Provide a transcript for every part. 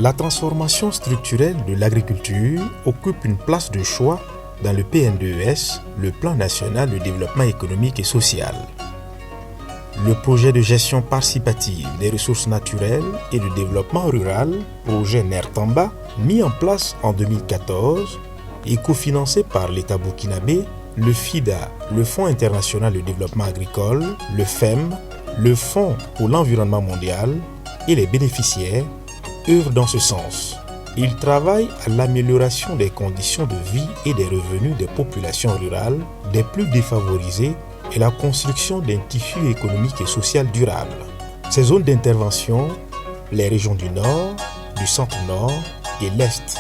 La transformation structurelle de l'agriculture occupe une place de choix dans le PNDES, le Plan national de développement économique et social. Le projet de gestion participative des ressources naturelles et de développement rural, projet NER-Tamba, mis en place en 2014 et cofinancé par l'État burkinabé, le FIDA, le Fonds international de développement agricole, le FEM, le Fonds pour l'environnement mondial et les bénéficiaires œuvrent dans ce sens. Ils travaillent à l'amélioration des conditions de vie et des revenus des populations rurales, des plus défavorisées, et la construction d'un tissu économique et social durable. Ces zones d'intervention, les régions du Nord, du Centre-Nord et l'Est,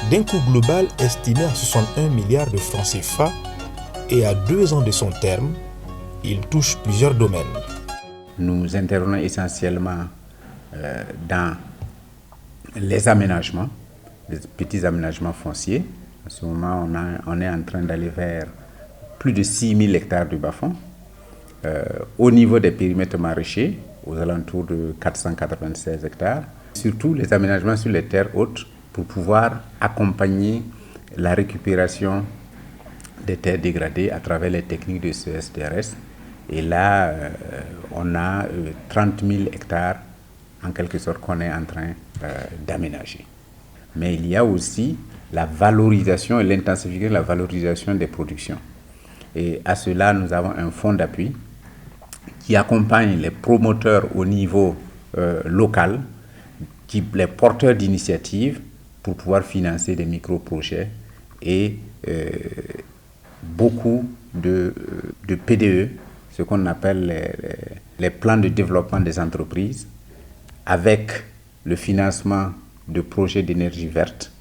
d'un coût global estimé à 61 milliards de francs CFA et à 2 ans de son terme, il touche plusieurs domaines. Nous intervenons essentiellement dans les aménagements, les petits aménagements fonciers. En ce moment, on est en train d'aller vers plus de 6000 hectares de bas-fonds. Au niveau des périmètres maraîchers, aux alentours de 496 hectares. Surtout les aménagements sur les terres hautes pour pouvoir accompagner la récupération des terres dégradées à travers les techniques de CSDRS. Et là, on a 30 000 hectares en quelque sorte qu'on est en train d'aménager. Mais il y a aussi la valorisation et l'intensification de la valorisation des productions. Et à cela, nous avons un fonds d'appui qui accompagne les promoteurs au niveau local, les porteurs d'initiatives pour pouvoir financer des micro-projets et beaucoup de PDE, ce qu'on appelle les plans de développement des entreprises, avec le financement de projets d'énergie verte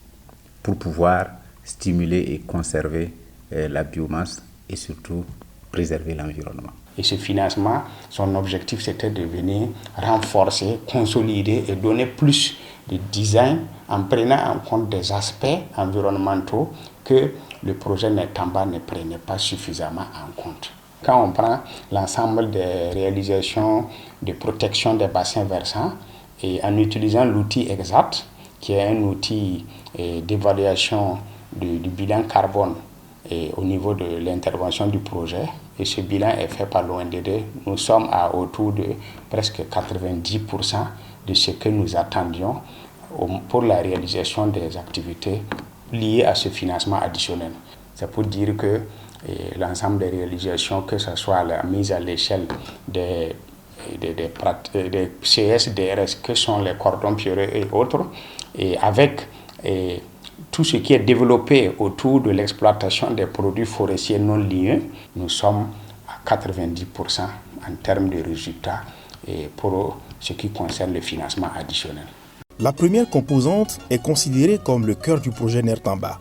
pour pouvoir stimuler et conserver la biomasse et surtout préserver l'environnement. Et ce financement, son objectif, c'était de venir renforcer, consolider et donner plus de design en prenant en compte des aspects environnementaux que le projet NER-Tamba ne prenait pas suffisamment en compte. Quand on prend l'ensemble des réalisations de protection des bassins versants et en utilisant l'outil EXACT, qui est un outil d'évaluation du bilan carbone et au niveau de l'intervention du projet, et ce bilan est fait par l'ONDD, nous sommes à autour de presque 90% de ce que nous attendions pour la réalisation des activités liées à ce financement additionnel. C'est pour dire que l'ensemble des réalisations, que ce soit la mise à l'échelle des CSDRS, que sont les cordons pierreux et autres, et avec tout ce qui est développé autour de l'exploitation des produits forestiers non liés, nous sommes à 90% en termes de résultats et pour ce qui concerne le financement additionnel. La première composante est considérée comme le cœur du projet NER-Tamba.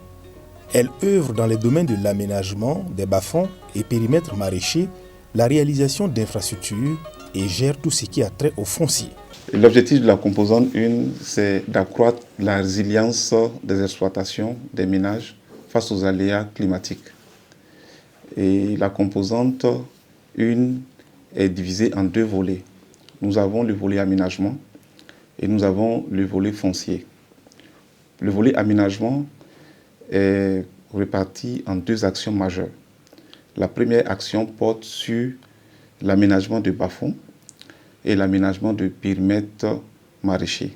Elle œuvre dans les domaines de l'aménagement des bas-fonds et périmètres maraîchers, la réalisation d'infrastructures et gère tout ce qui a trait au foncier. L'objectif de la composante 1, c'est d'accroître la résilience des exploitations, des ménages face aux aléas climatiques. Et la composante 1 est divisée en 2 volets. Nous avons le volet aménagement et nous avons le volet foncier. Le volet aménagement est réparti en 2 actions majeures. La première action porte sur l'aménagement de bas-fonds et l'aménagement de périmètres maraîchers.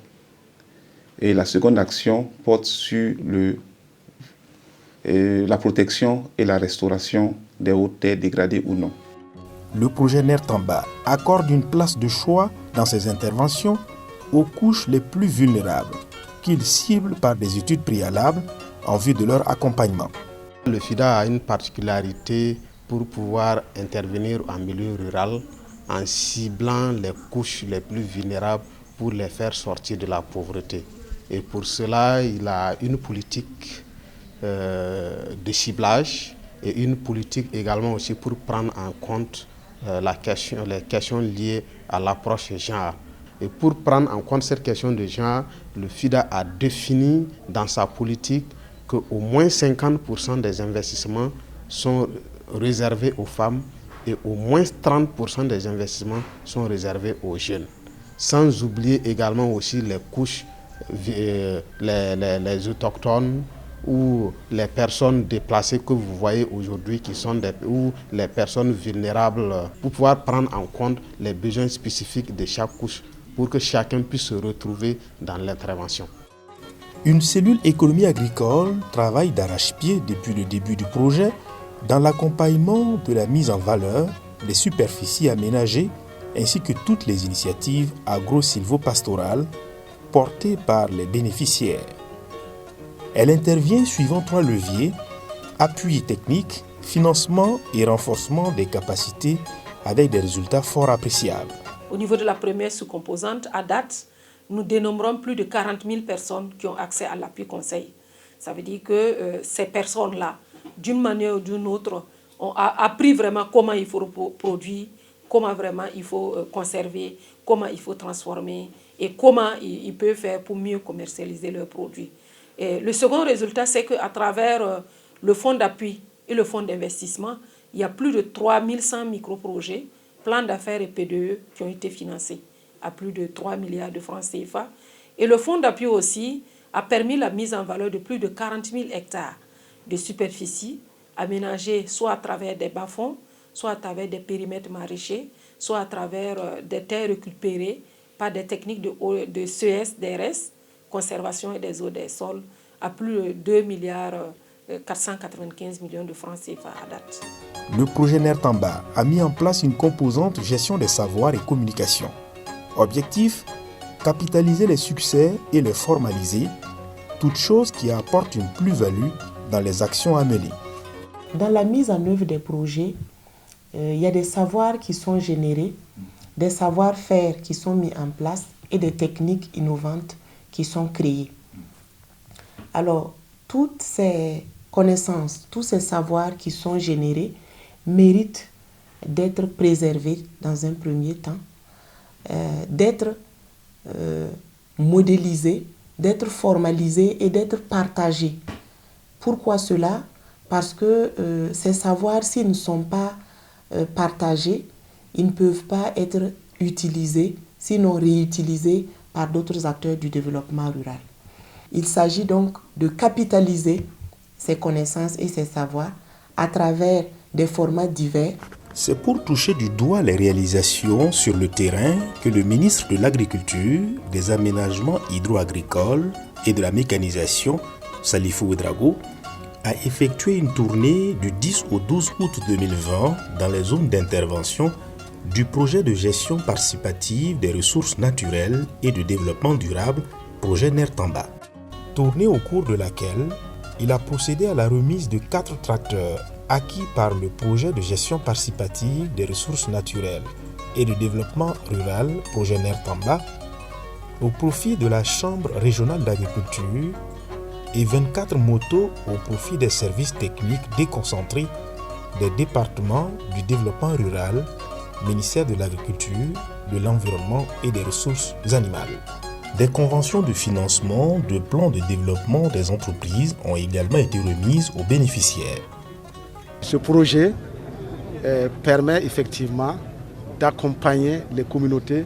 Et la seconde action porte sur la protection et la restauration des hautes terres dégradées ou non. Le projet NER-Tamba accorde une place de choix dans ses interventions aux couches les plus vulnérables, qu'il cible par des études préalables en vue de leur accompagnement. Le FIDA a une particularité pour pouvoir intervenir en milieu rural en ciblant les couches les plus vulnérables pour les faire sortir de la pauvreté. Et pour cela, il a une politique de ciblage et une politique également aussi pour prendre en compte les questions liées à l'approche genre. Et pour prendre en compte cette question de genre, le FIDA a défini dans sa politique qu'au moins 50% des investissements sont réservés aux femmes et au moins 30% des investissements sont réservés aux jeunes. Sans oublier également aussi les couches les autochtones ou les personnes déplacées que vous voyez aujourd'hui ou les personnes vulnérables pour pouvoir prendre en compte les besoins spécifiques de chaque couche pour que chacun puisse se retrouver dans l'intervention. Une cellule économie agricole travaille d'arrache-pied depuis le début du projet dans l'accompagnement de la mise en valeur des superficies aménagées ainsi que toutes les initiatives agro-silvopastorales portées par les bénéficiaires. Elle intervient suivant 3 leviers: appui technique, financement et renforcement des capacités avec des résultats fort appréciables. Au niveau de la première sous-composante, à date, nous dénombrons plus de 40 000 personnes qui ont accès à l'appui conseil. Ça veut dire que ces personnes-là, d'une manière ou d'une autre, ont appris vraiment comment il faut produire, comment vraiment il faut conserver, comment il faut transformer et comment ils peuvent faire pour mieux commercialiser leurs produits. Et le second résultat, c'est qu'à travers le fonds d'appui et le fonds d'investissement, il y a plus de 3100 micro-projets, plans d'affaires et PDE qui ont été financés à plus de 3 milliards de francs CFA. Et le fonds d'appui aussi a permis la mise en valeur de plus de 40 000 hectares de superficie aménagées soit à travers des bas-fonds, soit à travers des périmètres maraîchers, soit à travers des terres récupérées par des techniques de CES, DRS, conservation et des eaux des sols, à plus de 2 milliards 495 millions de francs CFA à date. Le projet NER-Tamba a mis en place une composante gestion des savoirs et communication. Objectif: capitaliser les succès et les formaliser, toute chose qui apporte une plus-value dans les actions à mener. Dans la mise en œuvre des projets, il y a des savoirs qui sont générés, des savoir-faire qui sont mis en place et des techniques innovantes qui sont créées. Alors, toutes ces connaissances, tous ces savoirs qui sont générés méritent d'être préservés dans un premier temps, d'être modélisés, d'être formalisés et d'être partagés. Pourquoi cela? Parce que ces savoirs, s'ils ne sont pas partagés, ils ne peuvent pas être utilisés, sinon réutilisés par d'autres acteurs du développement rural. Il s'agit donc de capitaliser ces connaissances et ces savoirs à travers des formats divers. C'est pour toucher du doigt les réalisations sur le terrain que le ministre de l'Agriculture, des Aménagements hydro-agricoles et de la mécanisation, Salifou Ouedraogo, a effectué une tournée du 10 au 12 août 2020 dans les zones d'intervention du projet de gestion participative des ressources naturelles et de développement durable, projet NER-Tamba. Tournée au cours de laquelle il a procédé à la remise de 4 tracteurs acquis par le projet de gestion participative des ressources naturelles et de développement rural, projet NER-Tamba, au profit de la Chambre régionale d'agriculture et 24 motos au profit des services techniques déconcentrés des départements du développement rural, ministère de l'Agriculture, de l'Environnement et des Ressources animales. Des conventions de financement de plans de développement des entreprises ont également été remises aux bénéficiaires. Ce projet permet effectivement d'accompagner les communautés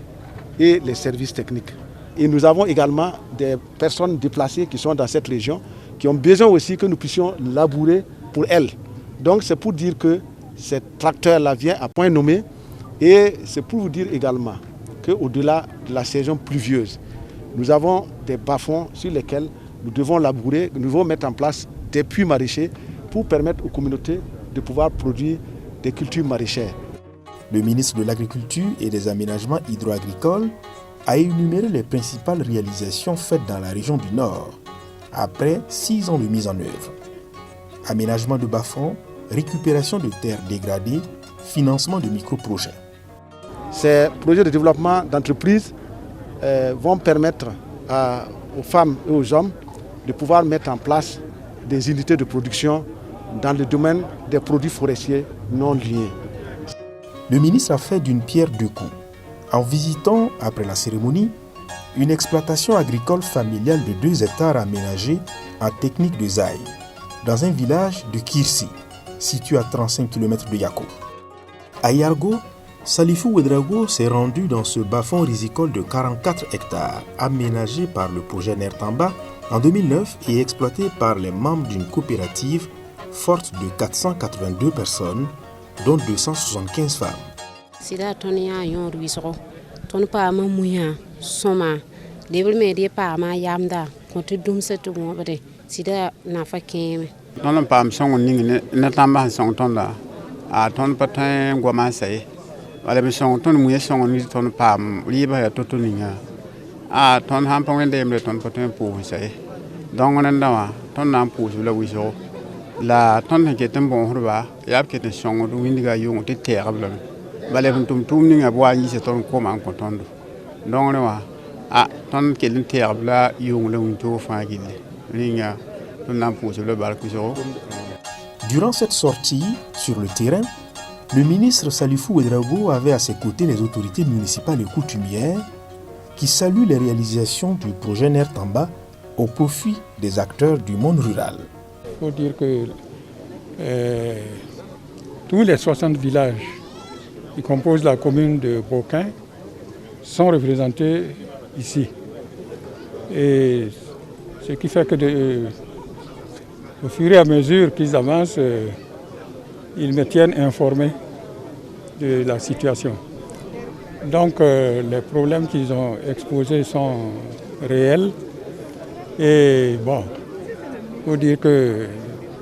et les services techniques. Et nous avons également des personnes déplacées qui sont dans cette région, qui ont besoin aussi que nous puissions labourer pour elles. Donc c'est pour dire que ce tracteur-là vient à point nommé et c'est pour vous dire également qu'au-delà de la saison pluvieuse, nous avons des bas-fonds sur lesquels nous devons labourer, nous devons mettre en place des puits maraîchers pour permettre aux communautés de pouvoir produire des cultures maraîchères. Le ministre de l'Agriculture et des Aménagements hydro-agricoles a énuméré les principales réalisations faites dans la région du Nord après 6 ans de mise en œuvre. Aménagement de bas-fonds, récupération de terres dégradées, financement de micro-projets. Ces projets de développement d'entreprises vont permettre aux femmes et aux hommes de pouvoir mettre en place des unités de production dans le domaine des produits forestiers non liés. Le ministre a fait d'une pierre deux coups en visitant, après la cérémonie, une exploitation agricole familiale de 2 hectares aménagée en technique de Zaï, dans un village de Kirsi, situé à 35 km de Yako. À Yargo, Salifou Ouedraogo s'est rendu dans ce bas-fond risicole de 44 hectares, aménagé par le projet Nertamba en 2009 et exploité par les membres d'une coopérative forte de 482 personnes, dont 275 femmes. Sida tonia yon ruisro ton pa ma muya soma debul me de pa ma yamda ko to dum se to mo bade sida na fa keme non pa am song ni na tamba song ton da a ton patin goma sai wala mi song ton muya song ni ton pa liba ya to ninga a ton ham pong de me ton patin pu sai donc on ndawa ton nam pu la wiso la ton ke tembo horba yab ke te song do windiga yung te terable balem tum ni ngabwa yi se ton ko man ko tondo donc wa a ton ke lin terabla yung le unto fa gille ringa ton nam pu le bal ku so. Durant cette sortie sur le terrain, le ministre Salifou Ouedraogo avait à ses côtés les autorités municipales et coutumières qui saluent les réalisations du projet Nertamba au profit des acteurs du monde rural. Il faut dire que tous les 60 villages qui composent la commune de Boquin sont représentés ici. Et ce qui fait que au fur et à mesure qu'ils avancent, ils me tiennent informé de la situation. Donc les problèmes qu'ils ont exposés sont réels. Et bon, il faut dire que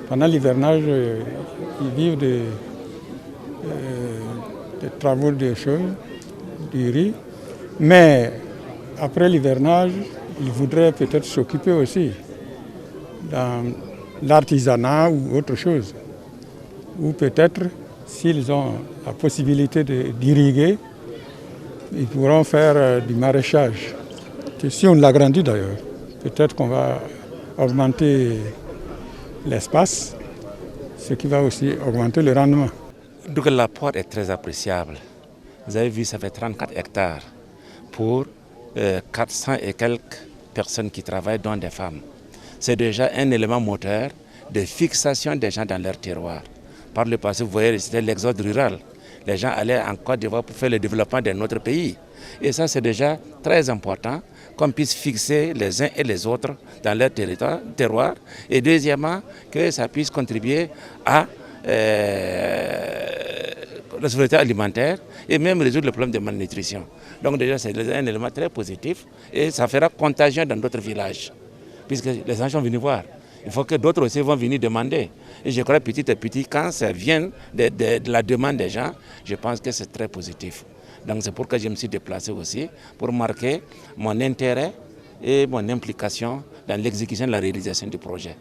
pendant l'hivernage, ils vivent des travaux de choses, du riz. Mais après l'hivernage, ils voudraient peut-être s'occuper aussi dans l'artisanat ou autre chose. Ou peut-être, s'ils ont la possibilité d'irriguer, ils pourront faire du maraîchage. Si on l'agrandit d'ailleurs, peut-être qu'on va augmenter l'espace, ce qui va aussi augmenter le rendement. Donc l'apport est très appréciable. Vous avez vu, ça fait 34 hectares pour 400 et quelques personnes qui travaillent, dont des femmes. C'est déjà un élément moteur de fixation des gens dans leur terroir. Par le passé, vous voyez, c'était l'exode rural. Les gens allaient en Côte d'Ivoire pour faire le développement de notre pays. Et ça, c'est déjà très important qu'on puisse fixer les uns et les autres dans leur terroir. Et deuxièmement, que ça puisse contribuer à la sécurité alimentaire et même résoudre le problème de malnutrition. Donc déjà, c'est un élément très positif et ça fera contagion dans d'autres villages, puisque les gens sont venus voir. Il faut que d'autres aussi vont venir demander. Et je crois petit à petit, quand ça vient de la demande des gens, je pense que c'est très positif. Donc c'est pourquoi je me suis déplacé aussi, pour marquer mon intérêt et mon implication dans l'exécution de la réalisation du projet.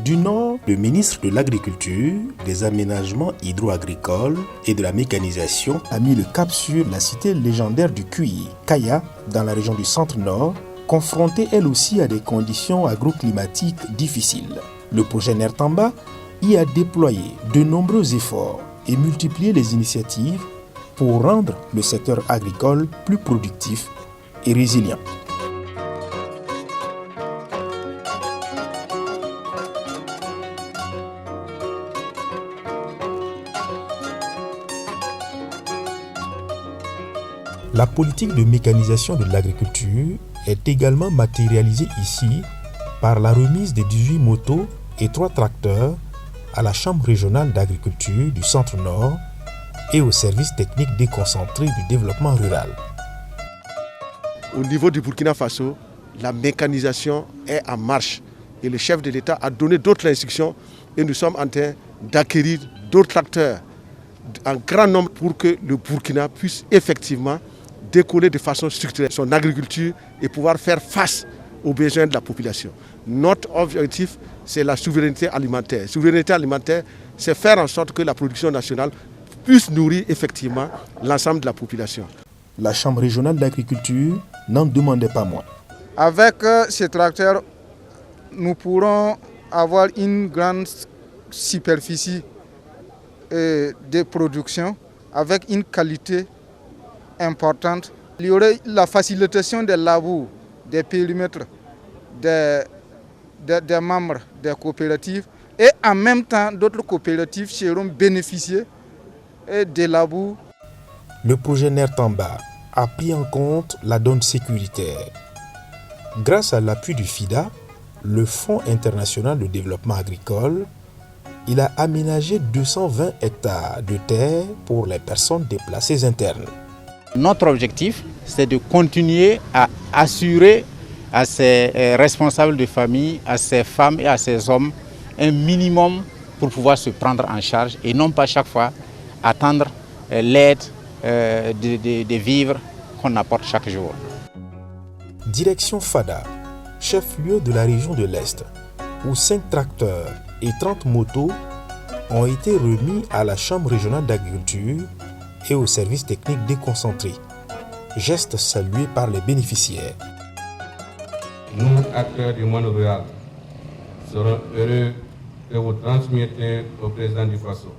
Du Nord, le ministre de l'Agriculture, des Aménagements hydro-agricoles et de la mécanisation a mis le cap sur la cité légendaire du cuir, Kaya, dans la région du Centre-Nord, confrontée elle aussi à des conditions agroclimatiques difficiles. Le projet Nertamba y a déployé de nombreux efforts et multiplié les initiatives pour rendre le secteur agricole plus productif et résilient. La politique de mécanisation de l'agriculture est également matérialisée ici par la remise de 18 motos et 3 tracteurs à la Chambre régionale d'agriculture du Centre-Nord et au service technique déconcentré du développement rural. Au niveau du Burkina Faso, la mécanisation est en marche et le chef de l'État a donné d'autres instructions et nous sommes en train d'acquérir d'autres tracteurs en grand nombre pour que le Burkina puisse effectivement décoller de façon structurelle son agriculture et pouvoir faire face aux besoins de la population. Notre objectif, c'est la souveraineté alimentaire. Souveraineté alimentaire, c'est faire en sorte que la production nationale puisse nourrir effectivement l'ensemble de la population. La Chambre régionale d'agriculture n'en demandait pas moins. Avec ces tracteurs, nous pourrons avoir une grande superficie de production avec une qualité importante. Il y aurait la facilitation des labours, des périmètres, des membres des coopératives et en même temps d'autres coopératives seront bénéficiées des labours. Le projet Nertamba a pris en compte la donne sécuritaire. Grâce à l'appui du FIDA, le Fonds international de développement agricole, il a aménagé 220 hectares de terre pour les personnes déplacées internes. Notre objectif, c'est de continuer à assurer à ces responsables de famille, à ces femmes et à ces hommes un minimum pour pouvoir se prendre en charge et non pas chaque fois attendre l'aide de vivres qu'on apporte chaque jour. Direction Fada, chef-lieu de la région de l'Est, où 5 tracteurs et 30 motos ont été remis à la Chambre régionale d'agriculture et au service technique déconcentré. Geste salué par les bénéficiaires. Nous, acteurs du monde rural, serons heureux de vous transmettre au président du Faso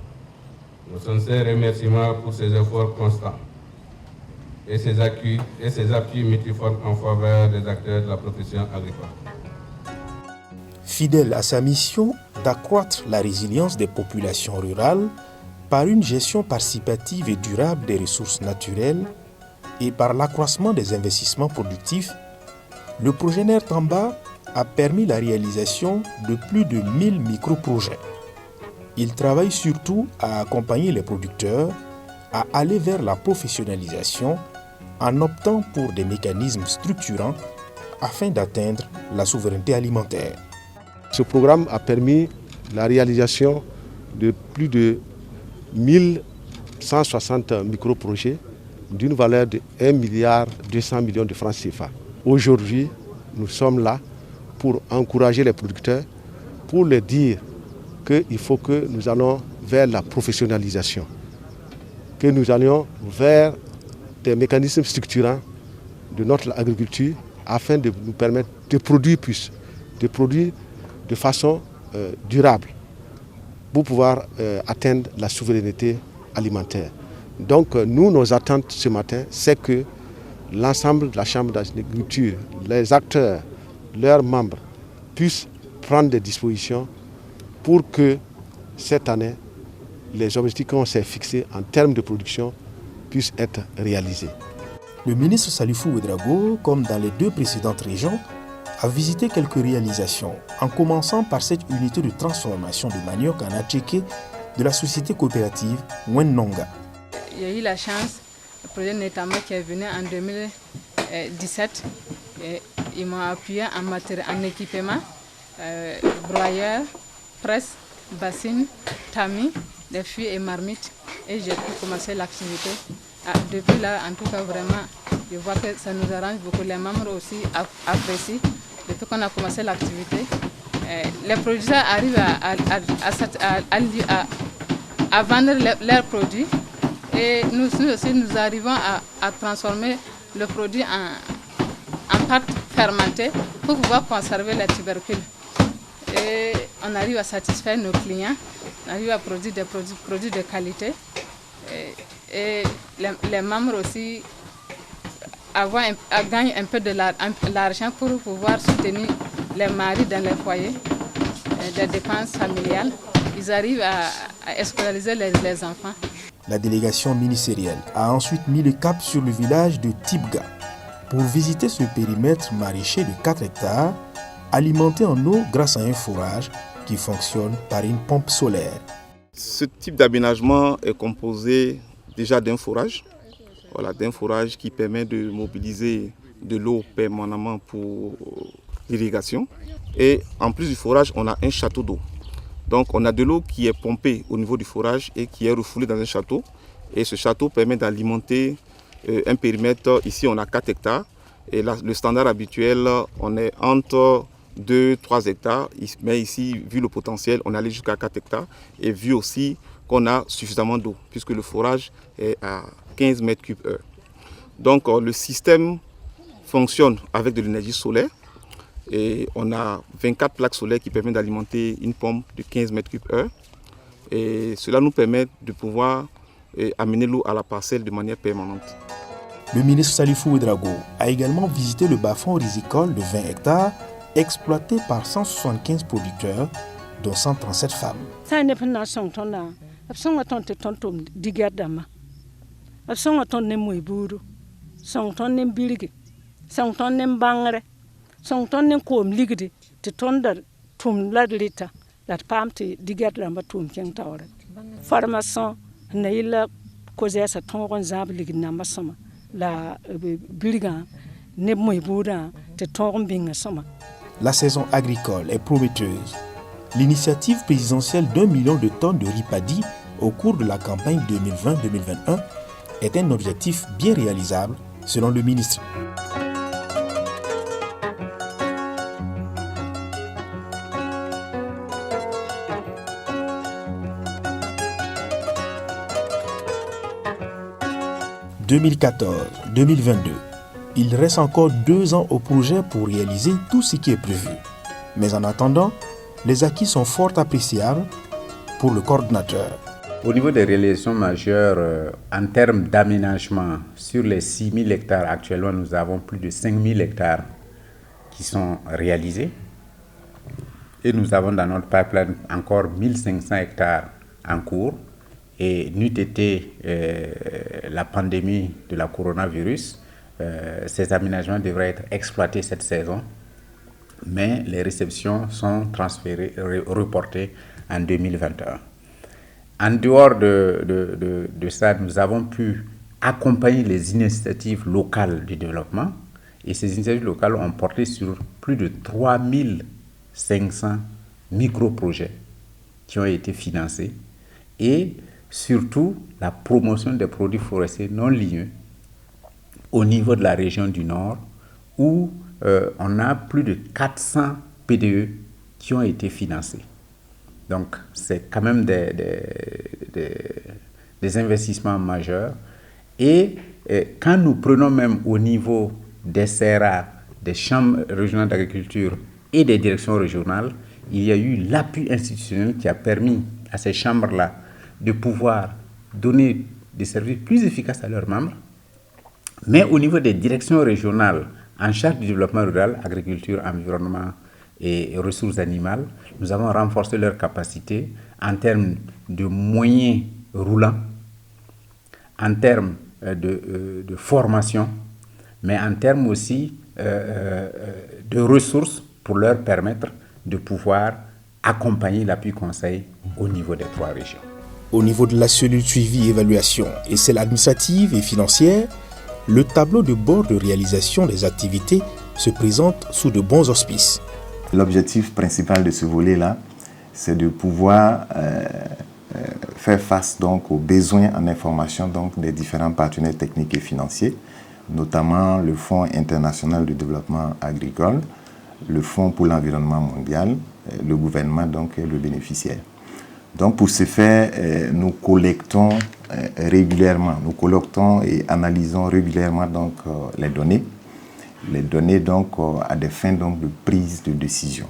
nos sincères remerciements pour ses efforts constants et ses appuis multiformes en faveur des acteurs de la profession agricole. Fidèle à sa mission d'accroître la résilience des populations rurales par une gestion participative et durable des ressources naturelles et par l'accroissement des investissements productifs, le projet Nertamba a permis la réalisation de plus de 1000 micro-projets. Il travaille surtout à accompagner les producteurs à aller vers la professionnalisation en optant pour des mécanismes structurants afin d'atteindre la souveraineté alimentaire. Ce programme a permis la réalisation de plus de 1160 micro-projets d'une valeur de 1,2 milliard de francs CFA. Aujourd'hui, nous sommes là pour encourager les producteurs, pour leur dire qu'il faut que nous allons vers la professionnalisation, que nous allions vers des mécanismes structurants de notre agriculture afin de nous permettre de produire plus, de produire de façon durable pour pouvoir atteindre la souveraineté alimentaire. Donc nous, nos attentes ce matin, c'est que l'ensemble de la Chambre d'agriculture, les acteurs, leurs membres puissent prendre des dispositions pour que cette année, les objectifs qu'on s'est fixés en termes de production puissent être réalisés. Le ministre Salifou Ouedraogo, comme dans les 2 précédentes régions, a visité quelques réalisations, en commençant par cette unité de transformation de manioc en attiqué de la société coopérative Wennonga. Il y a eu la chance, le projet Nertamba qui est venu en 2017, et ils m'ont appuyé en matériel, en équipement, broyeur, presse, bassine, tamis, des fûts et marmites, et j'ai pu commencer l'activité. Depuis là, en tout cas, vraiment, je vois que ça nous arrange beaucoup. Les membres aussi apprécient. Depuis qu'on a commencé l'activité, les producteurs arrivent à vendre leurs produits et nous aussi nous arrivons à transformer le produit en pâte fermentée pour pouvoir conserver les tubercules. Et on arrive à satisfaire nos clients, on arrive à produire des produits de qualité et les membres aussi gagnent un peu de l'argent pour pouvoir soutenir les maris dans les foyers, des dépenses familiales. Ils arrivent à scolariser les enfants. La délégation ministérielle a ensuite mis le cap sur le village de Tibga pour visiter ce périmètre maraîcher de 4 hectares alimenté en eau grâce à un forage qui fonctionne par une pompe solaire. Ce type d'aménagement est composé déjà d'un forage. D'un forage qui permet de mobiliser de l'eau permanemment pour l'irrigation. Et en plus du forage, on a un château d'eau. Donc on a de l'eau qui est pompée au niveau du forage et qui est refoulée dans un château. Et ce château permet d'alimenter un périmètre. Ici on a 4 hectares. Et là, le standard habituel, on est entre 2-3 hectares. Mais ici, vu le potentiel, on est allé jusqu'à 4 hectares. Et vu aussi qu'on a suffisamment d'eau, puisque le forage est à 15 mètres cubes heure. Donc le système fonctionne avec de l'énergie solaire et on a 24 plaques solaires qui permettent d'alimenter une pompe de 15 mètres cubes heure. Et cela nous permet de pouvoir amener l'eau à la parcelle de manière permanente. Le ministre Salifou Ouedraogo a également visité le bas-fond risicole de 20 hectares exploité par 175 producteurs, dont 137 femmes. Son ton ne moiburu, son ton ne bilgi, son ton ne bangre, son ton ne kom ligdi, te ton da tum ladlita, that palm to digat ramba tum king tower. Pharmason, Naila Cosessa Tongon Zablig Namasama, la Bilgan, ne moibura, te ton being a summer. La saison agricole est prometteuse. L'initiative présidentielle d'1 million de tonnes de riz paddy au cours de la campagne 2020-2021 est un objectif bien réalisable selon le ministre. « 2014-2022, il reste encore 2 ans au projet pour réaliser tout ce qui est prévu. Mais en attendant, les acquis sont fort appréciables pour le coordinateur. Au niveau des réalisations majeures, en termes d'aménagement, sur les 6 000 hectares actuellement, nous avons plus de 5 000 hectares qui sont réalisés. Et nous avons dans notre pipeline encore 1 500 hectares en cours. Et n'eût été la pandémie de la coronavirus, ces aménagements devraient être exploités cette saison. Mais les réceptions sont transférées, reportées en 2021. En dehors de ça, nous avons pu accompagner les initiatives locales du développement. Et ces initiatives locales ont porté sur plus de 3 500 micro-projets qui ont été financés. Et surtout, la promotion des produits forestiers non ligneux au niveau de la région du Nord, où on a plus de 400 PDE qui ont été financés. Donc, c'est quand même des investissements majeurs. Et quand nous prenons même au niveau des CRA, des chambres régionales d'agriculture et des directions régionales, il y a eu l'appui institutionnel qui a permis à ces chambres-là de pouvoir donner des services plus efficaces à leurs membres. Mais au niveau des directions régionales en charge du développement rural, agriculture, environnement et ressources animales, nous avons renforcé leurs capacités en termes de moyens roulants, en termes de formation, mais en termes aussi de ressources pour leur permettre de pouvoir accompagner l'appui conseil au niveau des 3 régions. Au niveau de la cellule suivi évaluation et celle administrative et financière, le tableau de bord de réalisation des activités se présente sous de bons auspices. L'objectif principal de ce volet-là, c'est de pouvoir faire face donc aux besoins en information donc des différents partenaires techniques et financiers, notamment le Fonds international de développement agricole, le Fonds pour l'environnement mondial, le gouvernement donc et le bénéficiaire. Donc pour ce faire, nous collectons régulièrement, nous collectons et analysons régulièrement donc les données donc à des fins donc de prise de décision.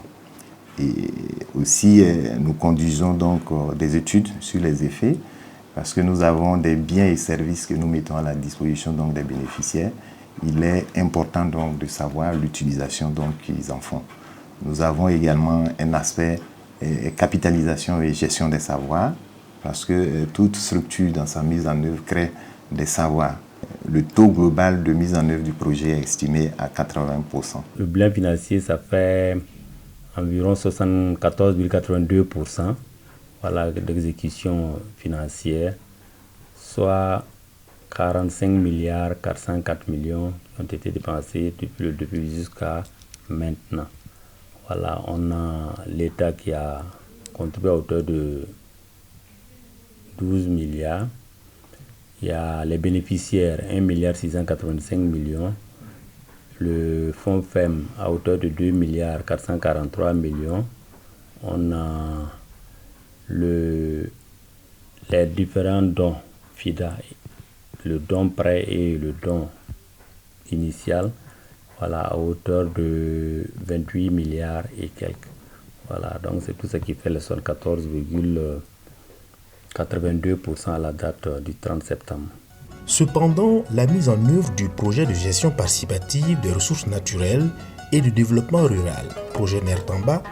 Et aussi nous conduisons donc des études sur les effets parce que nous avons des biens et services que nous mettons à la disposition donc des bénéficiaires. Il est important donc de savoir l'utilisation donc qu'ils en font. Nous avons également un aspect capitalisation et gestion des savoirs, parce que toute structure dans sa mise en œuvre crée des savoirs. Le taux global de mise en œuvre du projet est estimé à 80%. Le bilan financier, ça fait environ 74,82% voilà, d'exécution financière, soit 45 milliards 404 millions qui ont été dépensés depuis le début jusqu'à maintenant. Voilà, on a l'État qui a contribué à hauteur de 12 milliards. Il y a les bénéficiaires, 1 milliard 685 millions. Le fonds FEM à hauteur de 2 milliards 443 millions. On a les différents dons FIDA, le don prêt et le don initial. Voilà, à hauteur de 28 milliards et quelques. Voilà, donc c'est tout ce qui fait le 74,82% à la date du 30 septembre. Cependant, la mise en œuvre du projet de gestion participative des ressources naturelles et du développement rural, projet Nertamba,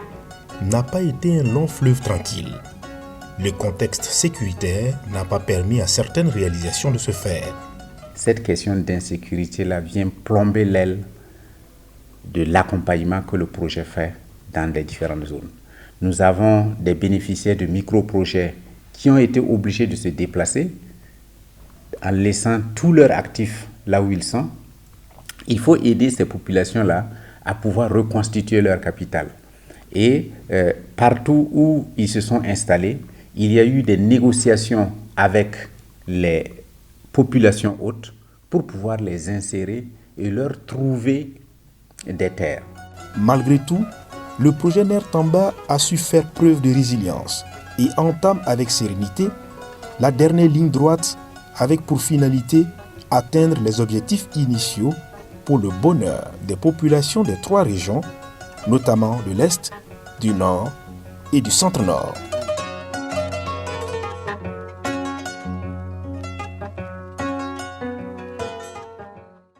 n'a pas été un long fleuve tranquille. Le contexte sécuritaire n'a pas permis à certaines réalisations de se faire. cette question d'insécurité-là vient plomber l'aile de l'accompagnement que le projet fait dans les différentes zones. Nous avons des bénéficiaires de micro-projets qui ont été obligés de se déplacer en laissant tous leurs actifs là où ils sont. Il faut aider ces populations-là à pouvoir reconstituer leur capital. Et partout où ils se sont installés, il y a eu des négociations avec les populations hôtes pour pouvoir les insérer et leur trouver des terres. Malgré tout, le projet NER Tamba a su faire preuve de résilience et entame avec sérénité la dernière ligne droite avec pour finalité atteindre les objectifs initiaux pour le bonheur des populations des 3 régions, notamment de l'Est, du Nord et du Centre-Nord.